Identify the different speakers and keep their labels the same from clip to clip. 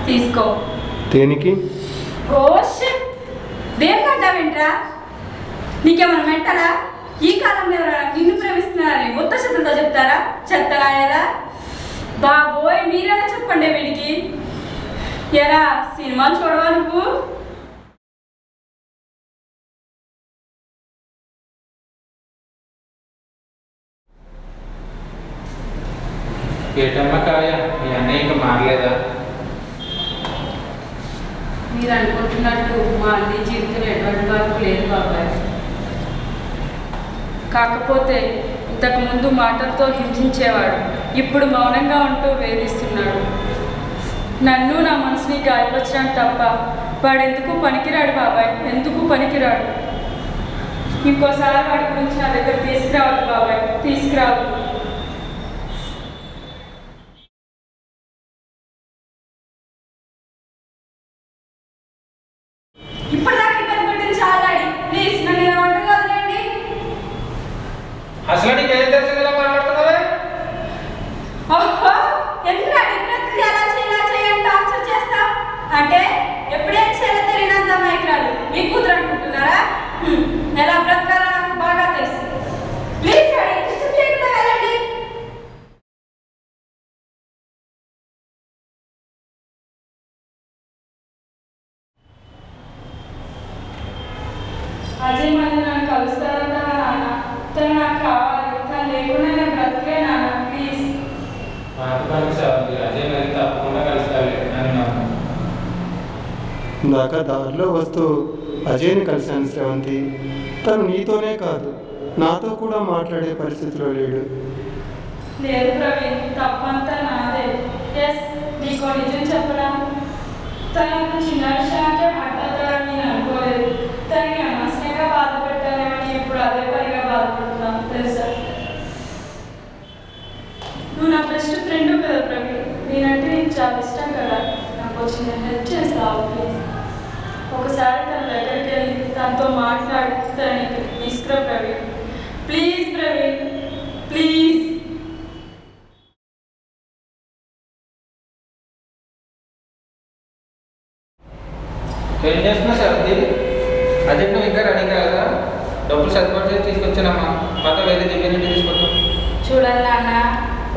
Speaker 1: తీసుకో.
Speaker 2: దేనికి?
Speaker 1: దేనికంటావేంట్రా? నీకేమైనా మెంటలా? ఈ కాలంలో ఎవరైనా నిన్ను ప్రేమిస్తున్నారని మొత్త శబ్దంతో చెప్తారా? చెత్తగాయలా బాబోయ్, మీరేనా చెప్పండి వీడికి. ఎరా సినిమాలు చూడవా నువ్వు?
Speaker 3: ఏటమ్మా కావ్య, మీ అన్నయ్య ఇంకా మారలేదా?
Speaker 1: మీరు అనుకుంటున్నట్టు మా అన్ని జీవితంలో ఎటువంటి మార్పు లేదు బాబాయ్. కాకపోతే ఇంతకుముందు మాటలతో హింసించేవాడు, ఇప్పుడు మౌనంగా ఉంటూ వేధిస్తున్నాడు. నన్ను నా మనసుని గాయపరచడం తప్ప వాడెందుకు పనికిరాడు బాబాయ్, ఎందుకు పనికిరాడు. ఇంకోసారి వాడి గురించి నా దగ్గర తీసుకురావద్దు బాబాయ్, తీసుకురావద్దు. ఇప్పటిదాకా ఇబ్బంది పెట్టింది చాలాడి, ప్లీజ్ నన్ను ఇలా ఒంటరిగా వదిలేయండి.
Speaker 3: అసలు నీకు ఏం తెలిసింది ఇలా మాట్లాడుతున్నావే?
Speaker 1: ఓహో, ఎందుకు ఎలా చేయాలని టార్చర్ చేస్తాం అంటే ఎప్పుడేం చేయాలో తెలియనంత మైక్రాలు మీ కూతురు అనుకుంటున్నారా? ఎలా బ్రతకాలో నాకు బాగా తెలుసు. ప్లీజ్ డిస్టర్బ్ చేయకుండా వెళ్ళండి. అజయ్ మళ్ళీ నన్ను కలుస్తారంట నాన్న. తను నాకు కావాలి, తను లేకుండా నేను బ్రతకలే నాన్న, ప్లీజ్.
Speaker 3: అజయ్ మరి తప్పకుండా కలుస్తాలే అని నాకు.
Speaker 2: ఇందాక దారిలో వస్తూ అజయ్ని కలిశాను శ్రవంతి. తను నీతోనే కాదు నాతో కూడా మాట్లాడే పరిస్థితిలో లేడు.
Speaker 1: లేదు ప్రవీణ్, తప్పంతా నాదే. ఎస్, నీకో నిజం చెప్పనా? తనకు చిన్న విషయానికి హఠాత్తారని నేను అనుకోలేదు. తనని అనవసరంగా బాధ పెట్టానేమని ఇప్పుడు అదే పనిగా బాధపడుతున్నాను తెలుసా. నువ్వు నా బెస్ట్ ఫ్రెండ్ కదా ప్రవీణ్, నేనంటే నీకు చాలా ఇష్టం కదా. నాకు చిన్న హెల్ప్ చేస్తావు ప్లీజ్. ఒకసారి తన దగ్గరికి వెళ్ళి తనతో మాట్లాడి తనని ఇక్కడికి తీసుకురా ప్రవీణ్, ప్లీజ్ ప్రవీణ్, ప్లీజ్.
Speaker 3: ఏం చేస్తున్నావు శ్రవంతి? అజయ్ నువ్వు ఇంకా రెడీ కాదా? డబ్బులు సర్దుబాటు చేసి తీసుకొచ్చానమ్మా. పాత వేరే దివ్య నుండి తీసుకొచ్చాం.
Speaker 1: చూడండి నాన్న,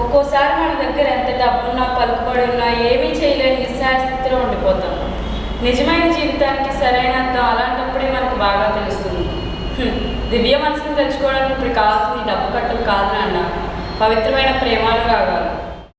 Speaker 1: ఒక్కోసారి మన దగ్గర ఎంత డబ్బున్నా పలుకుబడి ఉన్నా ఏమీ చేయలేని నిస్సహాయ స్థితిలో ఉండిపోతాం. నిజమైన జీవితానికి సరైన అర్థం అలాంటప్పుడే మనకు బాగా తెలుస్తుంది. దివ్య మనసును తెలుసుకోవడానికి ఇప్పుడు కావాల్సింది డబ్బు కట్టలు కాదు నాన్న, పవిత్రమైన ప్రేమాలు కావాలి.